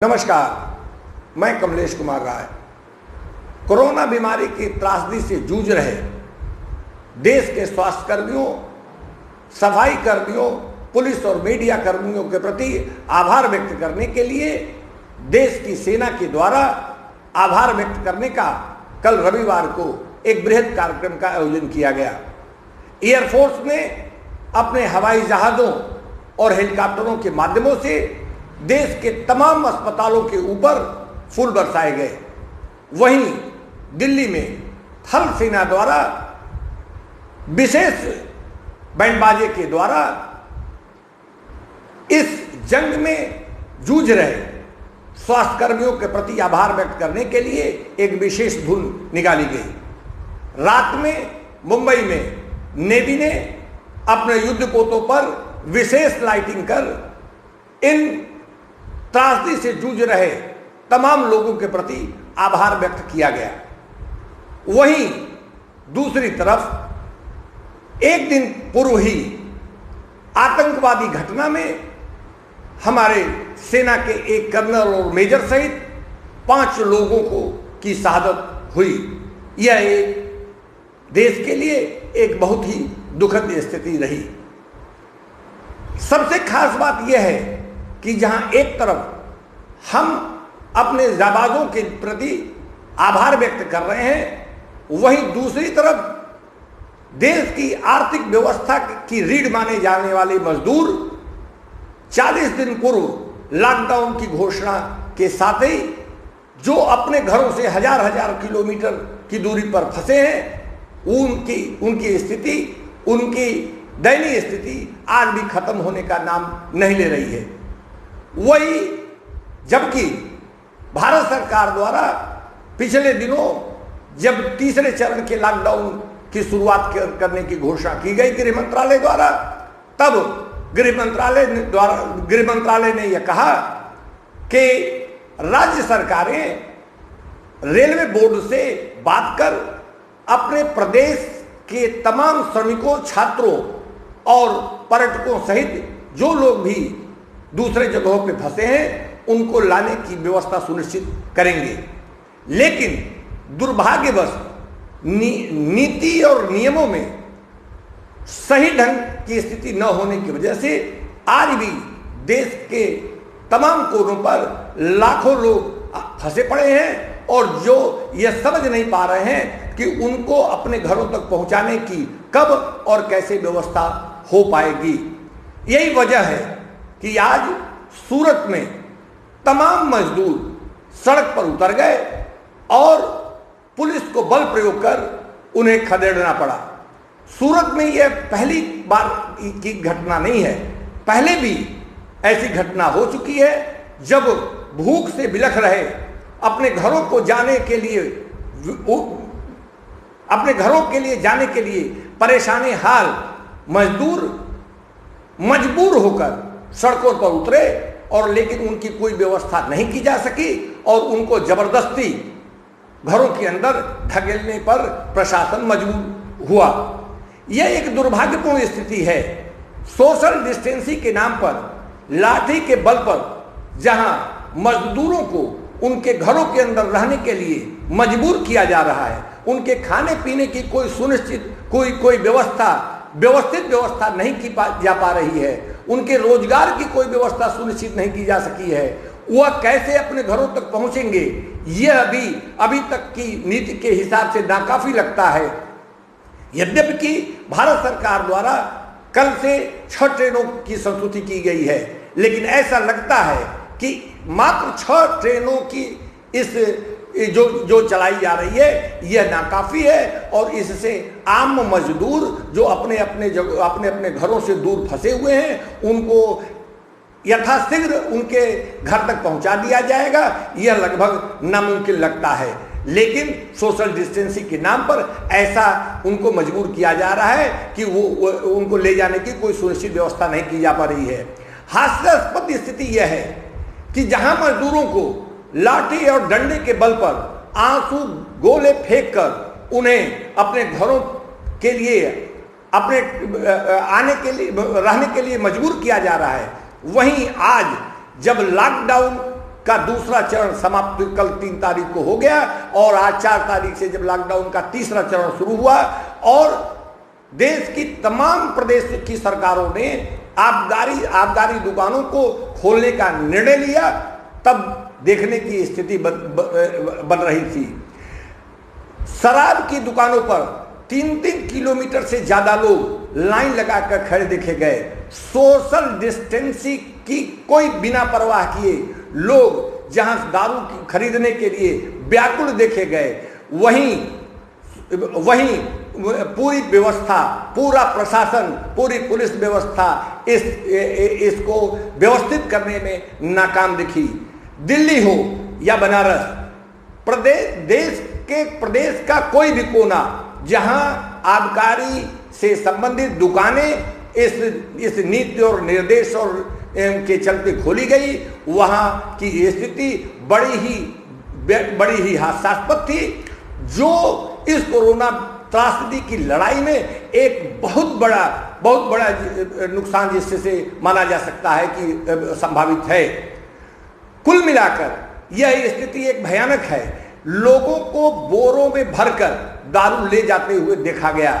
नमस्कार, मैं कमलेश कुमार राय। कोरोना बीमारी की त्रासदी से जूझ रहे देश के स्वास्थ्य कर्मियों, सफाई कर्मियों, पुलिस और मीडिया कर्मियों के प्रति आभार व्यक्त करने के लिए देश की सेना के द्वारा आभार व्यक्त करने का कल रविवार को एक बृहद कार्यक्रम का आयोजन किया गया। एयरफोर्स ने अपने हवाई जहाज़ों और हेलीकॉप्टरों के माध्यमों से देश के तमाम अस्पतालों के ऊपर फूल बरसाए गए। वहीं दिल्ली में थल सेना द्वारा विशेष बैंड बाजे के द्वारा इस जंग में जूझ रहे स्वास्थ्य कर्मियों के प्रति आभार व्यक्त करने के लिए एक विशेष धुन निकाली गई। रात में मुंबई में नेवी ने अपने युद्धपोतों पर विशेष लाइटिंग कर इन त्रासदी से जूझ रहे तमाम लोगों के प्रति आभार व्यक्त किया गया। वहीं दूसरी तरफ एक दिन पूर्व ही आतंकवादी घटना में हमारे सेना के एक कर्नल और मेजर सहित 5 लोगों की शहादत हुई। यह एक देश के लिए एक बहुत ही दुखद स्थिति रही। सबसे खास बात यह है कि जहां एक तरफ हम अपने जाबाजों के प्रति आभार व्यक्त कर रहे हैं, वहीं दूसरी तरफ देश की आर्थिक व्यवस्था की रीढ़ माने जाने वाले मजदूर 40 दिन पूर्व लॉकडाउन की घोषणा के साथ ही जो अपने घरों से हजार किलोमीटर की दूरी पर फंसे हैं, उनकी स्थिति, उनकी दयनीय स्थिति आज भी खत्म होने का नाम नहीं ले रही है। वही जबकि भारत सरकार द्वारा पिछले दिनों जब तीसरे चरण के लॉकडाउन की शुरुआत करने की घोषणा की गई गृह मंत्रालय द्वारा, तब गृह मंत्रालय ने यह कहा कि राज्य सरकारें रेलवे बोर्ड से बात कर अपने प्रदेश के तमाम श्रमिकों, छात्रों और पर्यटकों सहित जो लोग भी दूसरे जगहों पे फंसे हैं उनको लाने की व्यवस्था सुनिश्चित करेंगे। लेकिन दुर्भाग्यवश नीति और नियमों में सही ढंग की स्थिति न होने की वजह से आज भी देश के तमाम कोनों पर लाखों लोग फंसे पड़े हैं और जो यह समझ नहीं पा रहे हैं कि उनको अपने घरों तक पहुंचाने की कब और कैसे व्यवस्था हो पाएगी। यही वजह है कि आज सूरत में तमाम मजदूर सड़क पर उतर गए और पुलिस को बल प्रयोग कर उन्हें खदेड़ना पड़ा। सूरत में यह पहली बार की घटना नहीं है, पहले भी ऐसी घटना हो चुकी है जब भूख से बिलख रहे अपने घरों के लिए जाने के लिए परेशानी हाल मजदूर मजबूर होकर सड़कों पर उतरे और लेकिन उनकी कोई व्यवस्था नहीं की जा सकी और उनको जबरदस्ती घरों के अंदर धकेलने पर प्रशासन मजबूर हुआ। यह एक दुर्भाग्यपूर्ण स्थिति है। सोशल डिस्टेंसिंग के नाम पर लाठी के बल पर जहां मजदूरों को उनके घरों के अंदर रहने के लिए मजबूर किया जा रहा है, उनके खाने पीने की कोई सुनिश्चित कोई व्यवस्थित व्यवस्था नहीं की जा पा रही है, उनके रोजगार की कोई व्यवस्था सुनिश्चित नहीं की जा सकी है, वह कैसे अपने घरों तक पहुंचेंगे, यह अभी तक की नीति के हिसाब से नाकाफी लगता है। यद्यपि कि भारत सरकार द्वारा कल से 6 ट्रेनों की संस्तुति की गई है, लेकिन ऐसा लगता है कि मात्र 6 ट्रेनों की इस जो चलाई जा रही है यह नाकाफी है और इससे आम मजदूर जो अपने घरों से दूर फंसे हुए हैं उनको यथाशीघ्र उनके घर तक पहुंचा दिया जाएगा, यह लगभग नामुमकिन लगता है। लेकिन सोशल डिस्टेंसिंग के नाम पर ऐसा उनको मजबूर किया जा रहा है कि वो उनको ले जाने की कोई सुनिश्चित व्यवस्था नहीं की जा पा रही है। हास्यास्पद स्थिति यह है कि जहां मजदूरों को लाठी और डंडे के बल पर आंसू गोले फेंक कर उन्हें अपने घरों के लिए अपने रहने के लिए मजबूर किया जा रहा है, वहीं आज जब लॉकडाउन का दूसरा चरण समाप्त कल 3 तारीख को हो गया और आज 4 तारीख से जब लॉकडाउन का तीसरा चरण शुरू हुआ और देश की तमाम प्रदेश की सरकारों ने आबकारी दुकानों को खोलने का निर्णय लिया, तब देखने की स्थिति बन रही थी। शराब की दुकानों पर 3-3 किलोमीटर से ज्यादा लोग लाइन लगाकर खड़े देखे गए। सोशल डिस्टेंसिंग की कोई बिना परवाह किए लोग जहां दारू खरीदने के लिए व्याकुल देखे गए, वहीं पूरी व्यवस्था, पूरा प्रशासन, पूरी पुलिस व्यवस्था इसको व्यवस्थित करने में नाकाम दिखी। दिल्ली हो या बनारस, प्रदेश का कोई भी कोना जहां आबकारी से संबंधित दुकानें इस नीति और निर्देश और के चलते खोली गई, वहां की स्थिति बड़ी ही हास्यास्पद थी, जो इस कोरोना त्रासदी की लड़ाई में एक बहुत बड़ा नुकसान जिससे माना जा सकता है कि संभावित है। कुल मिलाकर यह स्थिति एक भयानक है। लोगों को बोरों में भरकर दारू ले जाते हुए देखा गया।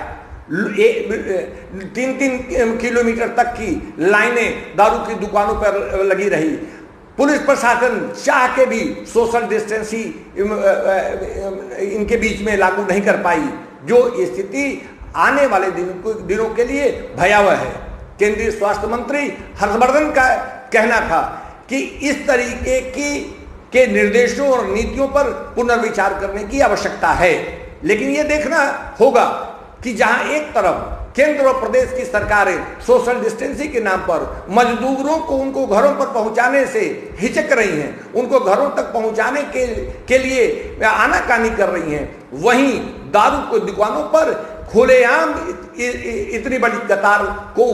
3-3 किलोमीटर तक की लाइनें दारू की दुकानों पर लगी रही। पुलिस प्रशासन चाह के भी सोशल डिस्टेंसिंग इनके बीच में लागू नहीं कर पाई, जो स्थिति आने वाले दिनों के लिए भयावह है। केंद्रीय स्वास्थ्य मंत्री हर्षवर्धन का कहना था कि इस तरीके के निर्देशों और नीतियों पर पुनर्विचार करने की आवश्यकता है, लेकिन यह देखना होगा कि जहां एक तरफ केंद्र और प्रदेश की सरकारें सोशल डिस्टेंसिंग के नाम पर मजदूरों को उनको घरों पर पहुंचाने से हिचक रही हैं, उनको घरों तक पहुंचाने के लिए आनाकानी कर रही हैं, वहीं दारू की दुकानों पर खुलेआम इतनी बड़ी कतार को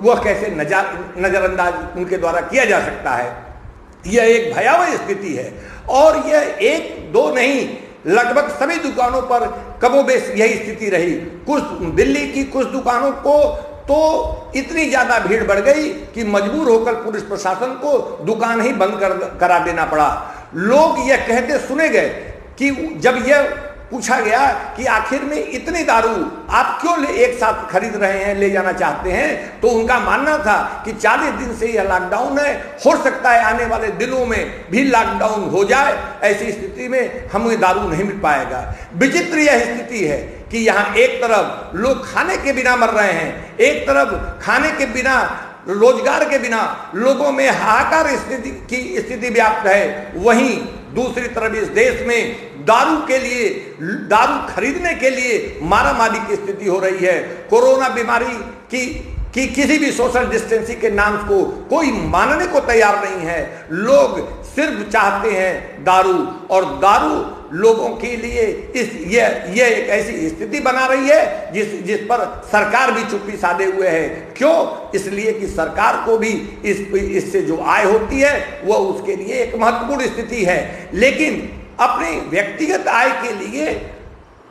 वो कैसे नजरअंदाज उनके द्वारा किया जा सकता है। यह एक भयावह स्थिति है और यह 1-2 नहीं, लगभग सभी दुकानों पर कमोबेश यही स्थिति रही। दिल्ली की कुछ दुकानों को तो इतनी ज्यादा भीड़ बढ़ गई कि मजबूर होकर पुलिस प्रशासन को दुकान ही बंद करा देना पड़ा। लोग यह कहते सुने गए कि जब यह पूछा गया कि आखिर में इतनी दारू आप क्यों एक साथ खरीद रहे हैं, ले जाना चाहते हैं, तो उनका मानना था कि 40 दिन से यह लॉकडाउन है, हो सकता है आने वाले दिनों में भी लॉकडाउन हो जाए, ऐसी स्थिति में हमें दारू नहीं मिल पाएगा। विचित्र यह स्थिति है कि यहाँ एक तरफ लोग खाने के बिना मर रहे हैं, एक तरफ खाने के बिना, रोजगार के बिना लोगों में हाहाकार की स्थिति व्याप्त है, वहीं दूसरी तरफ इस देश में दारू खरीदने के लिए मारामारी की स्थिति हो रही है। कोरोना बीमारी की किसी भी सोशल डिस्टेंसिंग के नाम को कोई मानने को तैयार नहीं है। लोग सिर्फ चाहते हैं दारू, और दारू लोगों के लिए यह एक ऐसी स्थिति बना रही है जिस पर सरकार भी चुप्पी साधे हुए है। क्यों? इसलिए कि सरकार को भी इससे जो आय होती है वह उसके लिए एक महत्वपूर्ण स्थिति है, लेकिन अपनी व्यक्तिगत आय के लिए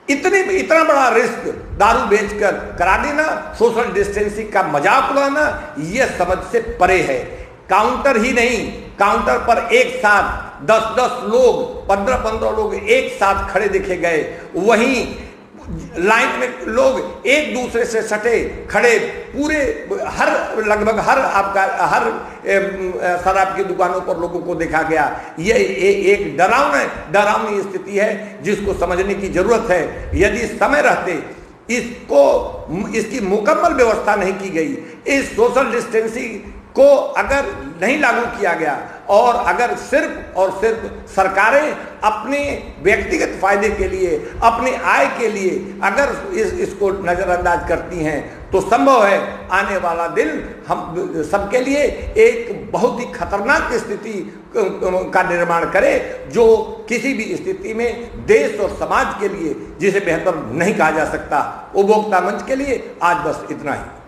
इतना बड़ा रिस्क दारू बेचकर करा देना, सोशल डिस्टेंसिंग का मजाक उड़ाना, यह समझ से परे है। काउंटर ही नहीं, काउंटर पर एक साथ 10-10 लोग, 15-15 लोग एक साथ खड़े देखे गए, वहीं लाइन में लोग एक दूसरे से सटे खड़े, पूरे लगभग हर शराब की दुकानों पर लोगों को देखा गया। यह एक डरावनी स्थिति है जिसको समझने की जरूरत है। यदि समय रहते इसकी मुकम्मल व्यवस्था नहीं की गई, इस सोशल डिस्टेंसिंग को अगर नहीं लागू किया गया और अगर सिर्फ और सिर्फ सरकारें अपने व्यक्तिगत फायदे के लिए, अपने आय के लिए अगर इसको नजरअंदाज करती हैं, तो संभव है आने वाला दिन हम सबके लिए एक बहुत ही खतरनाक स्थिति का निर्माण करे, जो किसी भी स्थिति में देश और समाज के लिए जिसे बेहतर नहीं कहा जा सकता। उपभोक्ता मंच के लिए आज बस इतना ही।